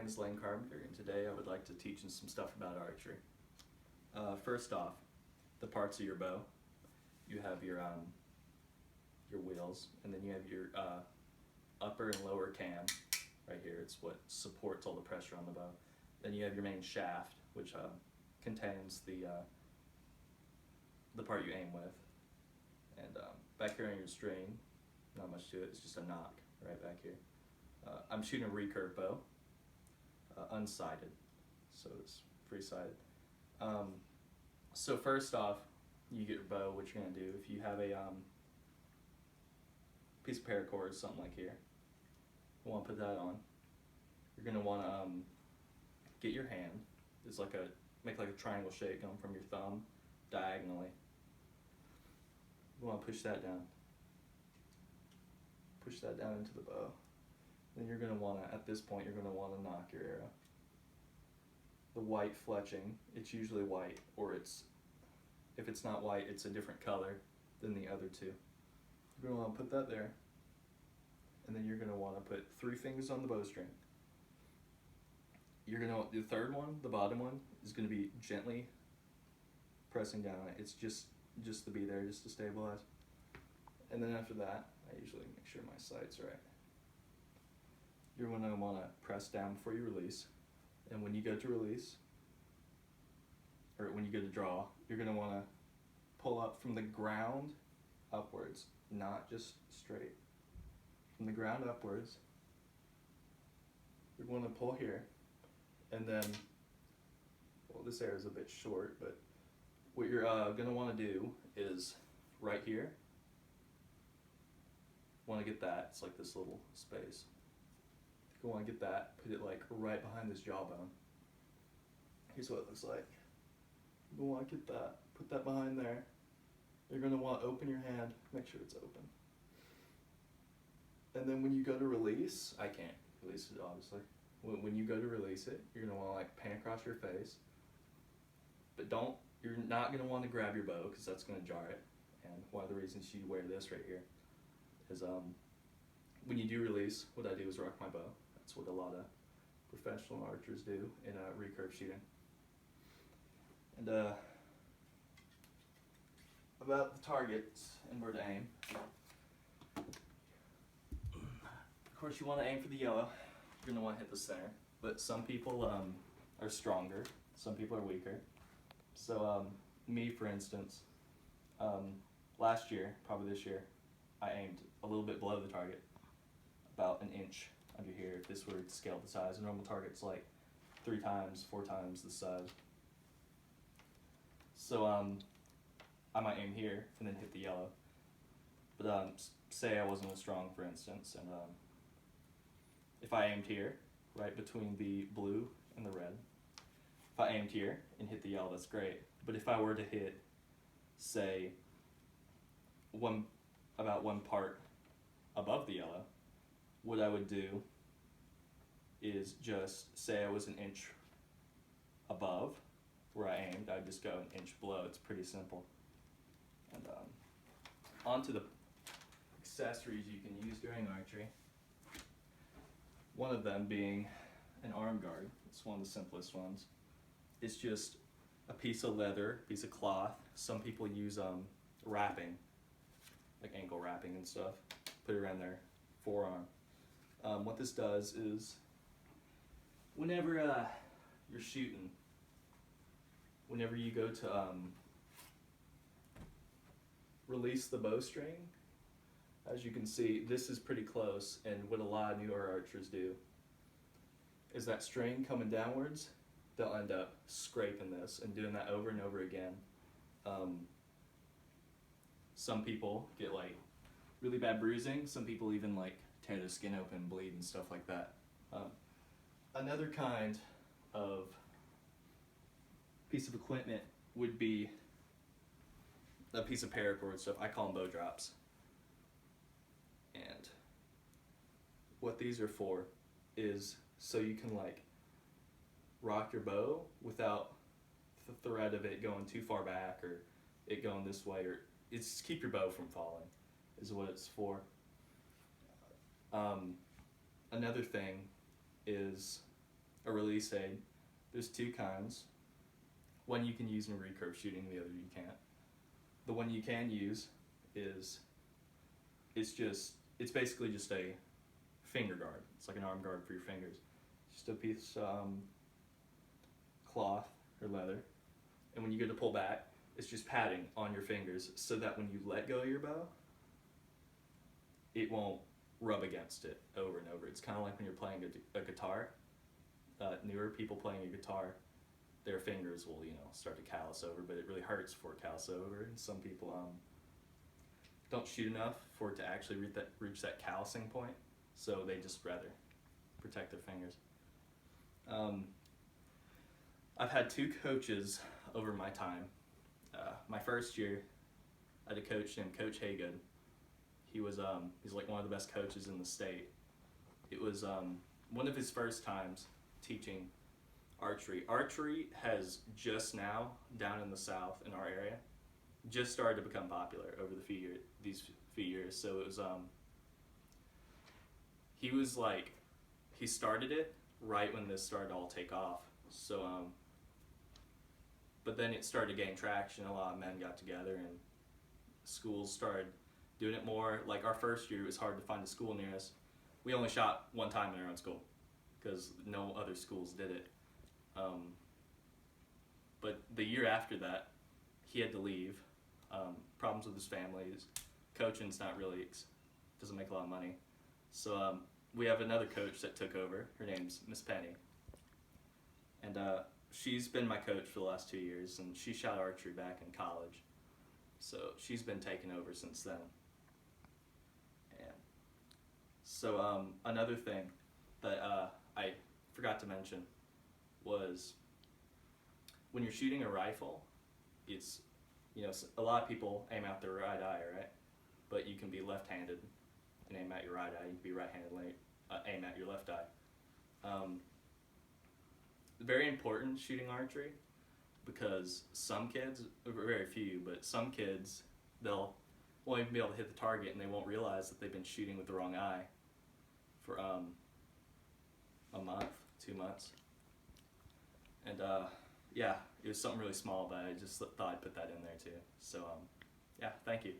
name is Carpenter, and today I would like to teach you some stuff about archery. First off, the parts of your bow. You have your wheels, and then you have your upper and lower cam right here. It's what supports all the pressure on the bow. Then you have your main shaft, which contains the part you aim with. And back here on your string, not much to it. It's just a knock right back here. I'm shooting a recurve bow, unsighted, so it's free-sighted. So first off, you get your bow. What you're gonna do, if you have a piece of paracord, something like here, you want to put that on. You're gonna want to get your hand. It's like make like a triangle shape going from your thumb diagonally. You want to push that down. Push that down into the bow. Then you're going to want to, at this point, you're going to want to nock your arrow. The white fletching, it's usually white, or if it's not white, it's a different color than the other two. You're going to want to put that there, and then you're going to want to put 3 fingers on the bowstring. You're going to want the third one, the bottom one, is going to be gently pressing down on it. It's just to be there, just to stabilize. And then after that, I usually make sure my sight's right. You're going to want to press down before you release. And when you go to release, or when you go to draw, you're going to want to pull up from the ground upwards, not just straight. From the ground upwards, you're going to pull here, and then, well, this arrow is a bit short, but what you're going to want to do is right here, want to get that, it's like this little space. You want to get that, put it like right behind this jawbone. Here's what it looks like. You want to get that, put that behind there. You're going to want to open your hand, make sure it's open. And then when you go to release, I can't release it obviously. When you go to release it, you're going to want to like pan across your face. But you're not going to want to grab your bow because that's going to jar it. And one of the reasons you wear this right here is when you do release, what I do is rock my bow. That's what a lot of professional archers do in recurve shooting. And about the targets and where to aim. Of course, you want to aim for the yellow. You're going to want to hit the center. But some people are stronger. Some people are weaker. So me, for instance, last year, probably this year, I aimed a little bit below the target, about an inch under here. If this were to scale the size, a normal target's like 3 times, 4 times the size. So I might aim here and then hit the yellow. But say I wasn't as strong, for instance, and if I aimed here, right between the blue and the red, if I aimed here and hit the yellow, that's great. But if I were to hit, say, about 1 part above the yellow, what I would do is just say I was an inch above where I aimed, I'd just go an inch below. It's pretty simple. And on to the accessories you can use during archery. One of them being an arm guard. It's one of the simplest ones. It's just a piece of leather, piece of cloth. Some people use wrapping, like ankle wrapping and stuff, put it around their forearm. What this does is, whenever you're shooting, whenever you go to release the bowstring, as you can see, this is pretty close, and what a lot of newer archers do is that string coming downwards, they'll end up scraping this and doing that over and over again. Some people get like really bad bruising. Some people even like tear their skin open, bleed and stuff like that. Another kind of piece of equipment would be a piece of paracord stuff. I call them bow drops. And what these are for is so you can like rock your bow without the threat of it going too far back or it going this way, or it's keep your bow from falling is what it's for. Another thing is a release aid. There's two kinds. One you can use in recurve shooting, the other you can't. The one you can use is, it's basically just a finger guard. It's like an arm guard for your fingers. Just a piece cloth or leather, and when you go to pull back, it's just padding on your fingers so that when you let go of your bow, it won't rub against it over and over. It's kind of like when you're playing a guitar. Newer people playing a guitar, their fingers will, start to callus over, but it really hurts for it callus over. And some people don't shoot enough for it to actually reach that callousing point, so they just rather protect their fingers. I've had two coaches over my time. My first year, I had a coach named Coach Haygood. He's like one of the best coaches in the state. It was one of his first times teaching archery. Archery has just now, down in the South in our area, just started to become popular over these few years. So it was he started it right when this started to all take off. So but then it started to gain traction. A lot of men got together and schools started doing it more. Like our first year, it was hard to find a school near us. We only shot one time in our own school because no other schools did it. But the year after that, he had to leave. Problems with his family. Coaching's not really, doesn't make a lot of money. So we have another coach that took over. Her name's Miss Penny. And she's been my coach for the last 2 years, and she shot archery back in college. So she's been taking over since then. And so another thing that I forgot to mention was when you're shooting a rifle, it's, a lot of people aim out their right eye, right? But you can be left-handed and aim at your right eye. You can be right-handed and aim at your left eye. Very important shooting archery, because some kids, very few, but some kids, they'll won't even be able to hit the target and they won't realize that they've been shooting with the wrong eye for a month, 2 months. And yeah, it was something really small, but I just thought I'd put that in there too. So yeah, thank you.